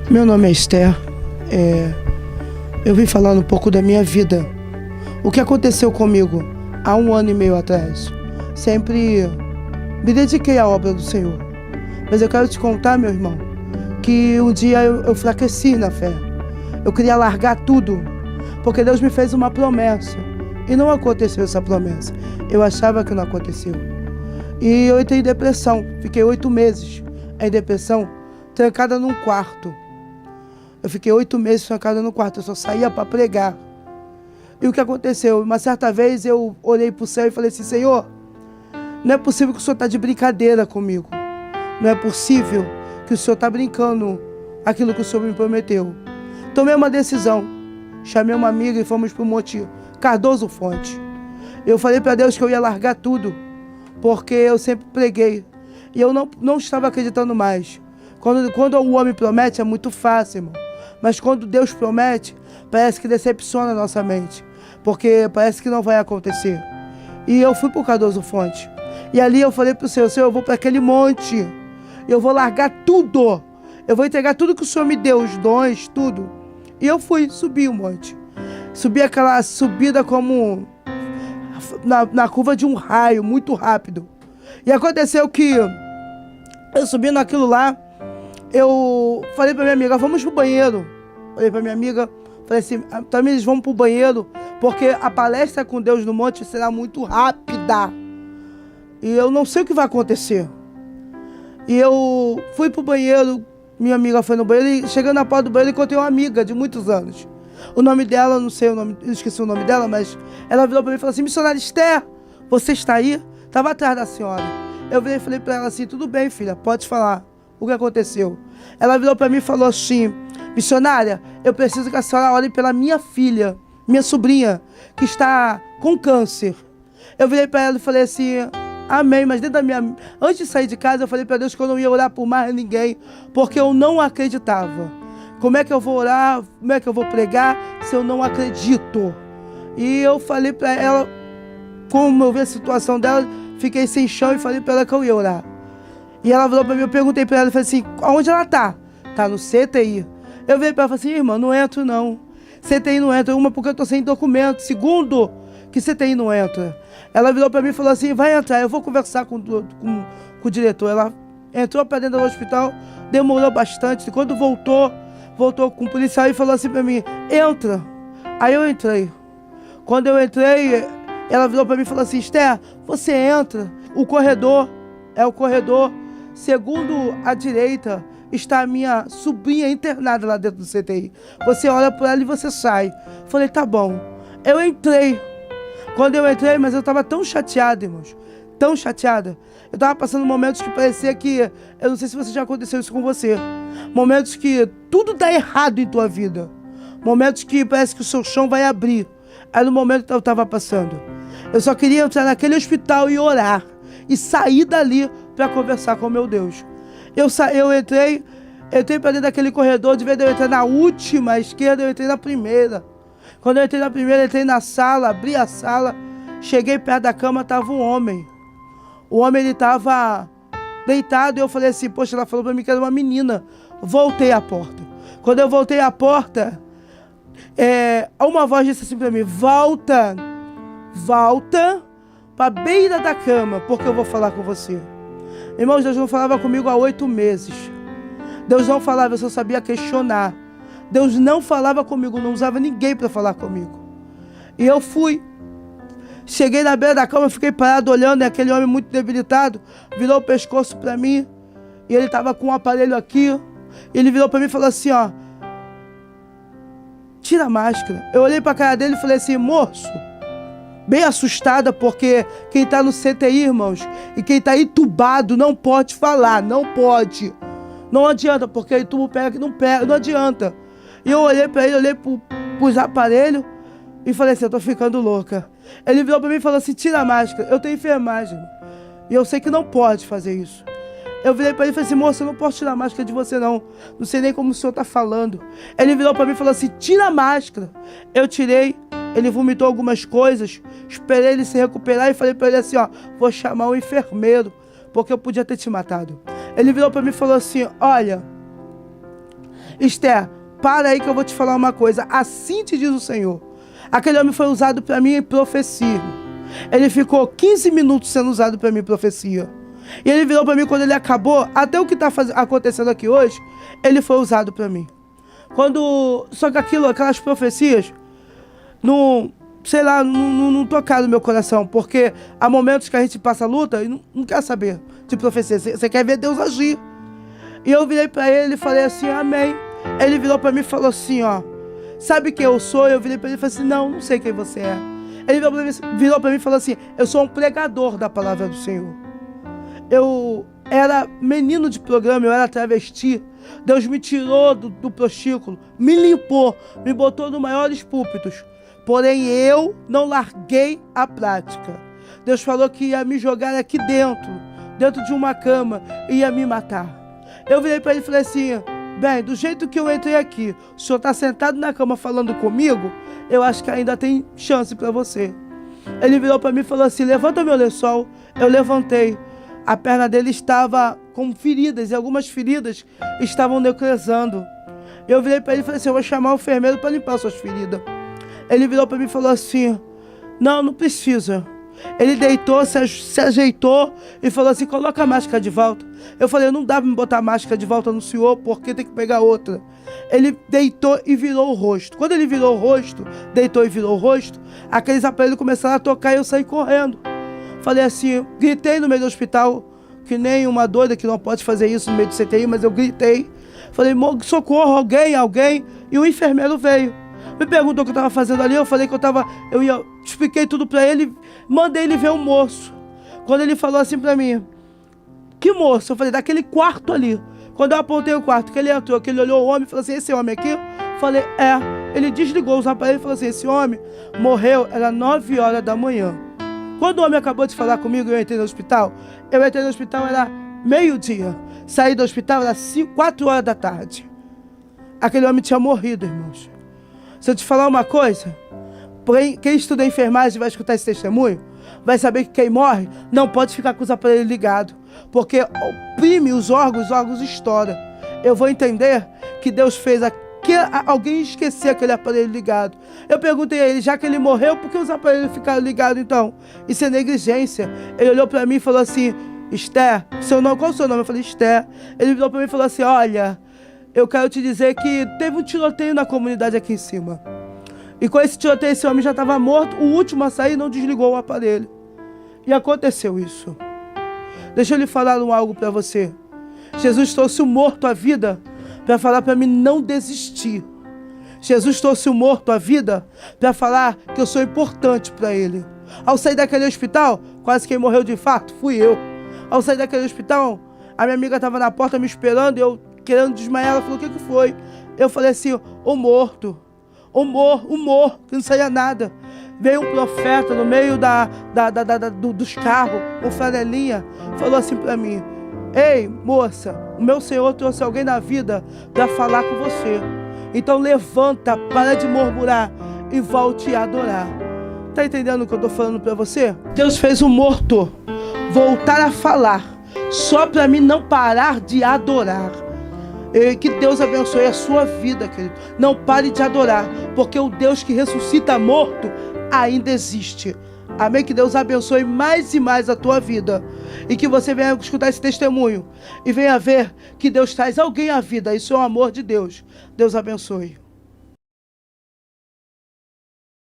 Meu nome é Esther. Eu vim falar um pouco da minha vida. O que aconteceu comigo há 1 ano e meio atrás. Sempre me dediquei à obra do Senhor. Mas eu quero te contar, meu irmão, que um dia eu enfraqueci na fé. Eu queria largar tudo, porque Deus me fez uma promessa. E não aconteceu essa promessa. Eu achava que não aconteceu. E eu entrei em depressão. Fiquei 8 meses em depressão, trancada num quarto. Eu fiquei 8 meses trancada no quarto. Eu só saía para pregar. E o que aconteceu? Uma certa vez eu olhei para o céu e falei assim: Senhor, não é possível que o Senhor está de brincadeira comigo. Não é possível que o Senhor está brincando aquilo que o Senhor me prometeu. Tomei uma decisão. Chamei uma amiga e fomos para o Monte Cardoso Fonte. Eu falei para Deus que eu ia largar tudo, porque eu sempre preguei. E eu não estava acreditando mais. Quando o homem promete é muito fácil, irmão. Mas quando Deus promete, parece que decepciona a nossa mente. Porque parece que não vai acontecer. E eu fui para o Cardoso Fonte. E ali eu falei para o Senhor: Senhor, eu vou para aquele monte. Eu vou largar tudo. Eu vou entregar tudo que o Senhor me deu, os dons, tudo. E eu fui, subi o monte. Subi aquela subida como na curva de um raio, muito rápido. E aconteceu que eu subindo aquilo lá, eu falei pra minha amiga: vamos pro banheiro. Falei pra minha amiga, falei assim: Tamires, vamos pro banheiro, porque a palestra com Deus no monte será muito rápida. E eu não sei o que vai acontecer. E eu fui pro banheiro, minha amiga foi no banheiro, e chegando na porta do banheiro, encontrei uma amiga de muitos anos. O nome dela, não sei o nome, eu esqueci o nome dela, mas ela virou pra mim e falou assim: missionária Esther, você está aí? Tava atrás da senhora. Eu virei e falei pra ela assim: tudo bem, filha, pode falar o que aconteceu. Ela virou pra mim e falou assim: missionária, eu preciso que a senhora ore pela minha filha, minha sobrinha, que está com câncer. Eu virei pra ela e falei assim: amém, mas antes de sair de casa eu falei pra Deus que eu não ia orar por mais ninguém, porque eu não acreditava. Como é que eu vou orar, como é que eu vou pregar se eu não acredito? E eu falei pra ela, como eu vi a situação dela, fiquei sem chão e falei pra ela que eu ia orar. E ela falou pra mim, eu perguntei pra ela, falei assim: aonde ela tá? Tá no CTI. Eu veio pra ela e falei assim: irmã, não entro não. CTI não entra. Uma, porque eu tô sem documento. Segundo, que CTI não entra. Ela virou pra mim e falou assim: vai entrar, eu vou conversar com o diretor. Ela entrou pra dentro do hospital, demorou bastante. Quando voltou com o policial e falou assim pra mim: entra. Aí eu entrei. Quando eu entrei, ela virou pra mim e falou assim: Esther, você entra. O corredor é o corredor. Segundo a direita está a minha sobrinha internada lá dentro do CTI. Você olha por ela e você sai. Falei: tá bom. Eu entrei. Quando eu entrei, mas eu estava tão chateada, irmãos. Tão chateada. Eu estava passando momentos que parecia que... Eu não sei se você já aconteceu isso com você. Momentos que tudo dá errado em tua vida. Momentos que parece que o seu chão vai abrir. Aí no momento que eu estava passando, eu só queria entrar naquele hospital e orar. E sair dali para conversar com o meu Deus. Eu entrei para dentro daquele corredor. De vez de eu entrar na última esquerda, eu entrei na primeira. Quando eu entrei na primeira, entrei na sala, abri a sala, cheguei perto da cama, estava um homem. O homem, ele estava deitado e eu falei assim: poxa, ela falou para mim que era uma menina. Voltei à porta. Quando eu voltei à porta, uma voz disse assim para mim: volta para a beira da cama, porque eu vou falar com você. Irmãos, Deus não falava comigo há 8 meses. Deus não falava, eu só sabia questionar. Deus não falava comigo, não usava ninguém para falar comigo. E eu fui. Cheguei na beira da cama, fiquei parado olhando, e aquele homem muito debilitado virou o pescoço para mim. E ele estava com um aparelho aqui. Ele virou para mim e falou assim: ó, tira a máscara. Eu olhei para a cara dele e falei assim: moço, bem assustada, porque quem está no CTI, irmãos, e quem está entubado não pode falar, não pode. Não adianta, porque o tubo pega que não pega, não adianta. E eu olhei para ele, olhei pros aparelhos e falei assim: eu tô ficando louca. Ele virou para mim e falou assim: tira a máscara. Eu tenho enfermagem e eu sei que não pode fazer isso. Eu virei para ele e falei assim: moça, eu não posso tirar a máscara de você não. Não sei nem como o senhor tá falando. Ele virou para mim e falou assim: tira a máscara. Eu tirei. Ele vomitou algumas coisas. Esperei ele se recuperar e falei para ele assim: ó, vou chamar o enfermeiro, porque eu podia ter te matado. Ele virou para mim e falou assim: olha, Esther, para aí que eu vou te falar uma coisa. Assim te diz o Senhor. Aquele homem foi usado para mim em profecia. Ele ficou 15 minutos sendo usado para mim em profecia. E ele virou para mim quando ele acabou. Até o que está acontecendo aqui hoje, ele foi usado para mim. Só que aquelas profecias, não tocaram no meu coração. Porque há momentos que a gente passa luta e não quer saber de profecia. Você quer ver Deus agir. E eu virei para ele e falei assim, amém. Ele virou para mim e falou assim, ó, sabe quem eu sou? Eu virei para ele e falei assim, não sei quem você é. Ele virou para mim e falou assim, eu sou um pregador da palavra do Senhor. Eu era menino de programa, eu era travesti. Deus me tirou do prostíbulo, me limpou, me botou nos maiores púlpitos. Porém, eu não larguei a prática. Deus falou que ia me jogar aqui dentro de uma cama, e ia me matar. Eu virei para ele e falei assim, bem, do jeito que eu entrei aqui, o senhor está sentado na cama falando comigo, eu acho que ainda tem chance para você. Ele virou para mim e falou assim, levanta meu lençol. Eu levantei. A perna dele estava com feridas, e algumas feridas estavam necrosando. Eu virei para ele e falei assim, eu vou chamar o enfermeiro para limpar suas feridas. Ele virou para mim e falou assim, não precisa. Ele deitou, se ajeitou e falou assim, coloca a máscara de volta. Eu falei, não dá para me botar a máscara de volta no senhor, porque tem que pegar outra. Ele deitou e virou o rosto. Quando ele virou o rosto, deitou e virou o rosto, aqueles aparelhos começaram a tocar e eu saí correndo. Falei assim, gritei no meio do hospital, que nem uma doida que não pode fazer isso no meio do CTI, mas eu gritei. Falei, socorro, alguém, e o enfermeiro veio. Me perguntou o que eu estava fazendo ali, eu falei que expliquei tudo para ele, mandei ele ver o moço. Quando ele falou assim para mim, que moço? Eu falei, daquele quarto ali. Quando eu apontei o quarto, que ele entrou, que ele olhou o homem e falou assim, esse homem aqui? Eu falei, é. Ele desligou os aparelhos e falou assim, esse homem morreu, era 9 horas da manhã. Quando o homem acabou de falar comigo, eu entrei no hospital, era meio-dia. Saí do hospital, era 4 horas da tarde. Aquele homem tinha morrido, irmãos. Se eu te falar uma coisa, porém, quem estuda enfermagem vai escutar esse testemunho, vai saber que quem morre não pode ficar com os aparelhos ligados, porque oprime os órgãos estouram. Eu vou entender que Deus fez alguém esquecer aquele aparelho ligado. Eu perguntei a ele, já que ele morreu, por que os aparelhos ficaram ligados então? Isso é negligência. Ele olhou para mim e falou assim, Esther, qual o seu nome? Eu falei, Esther. Ele virou para mim e falou assim, olha, eu quero te dizer que teve um tiroteio na comunidade aqui em cima. E com esse tiroteio, esse homem já estava morto. O último a sair não desligou o aparelho. E aconteceu isso. Deixa eu lhe falar algo para você. Jesus trouxe o morto à vida para falar para mim não desistir. Jesus trouxe o morto à vida para falar que eu sou importante para ele. Ao sair daquele hospital, quase quem morreu de infarto fui eu. Ao sair daquele hospital, a minha amiga estava na porta me esperando, eu querendo desmaiar, ela falou, o que foi? Eu falei assim, o morto, que não saía nada. Veio um profeta no meio dos carros, com flanelinha, falou assim para mim, ei, moça, o meu Senhor trouxe alguém na vida para falar com você. Então levanta, para de murmurar e volte a adorar. Tá entendendo o que eu tô falando para você? Deus fez o morto voltar a falar, só para mim não parar de adorar. Que Deus abençoe a sua vida, querido. Não pare de adorar, porque o Deus que ressuscita morto ainda existe. Amém? Que Deus abençoe mais e mais a tua vida. E que você venha escutar esse testemunho. E venha ver que Deus traz alguém à vida. Isso é o amor de Deus. Deus abençoe.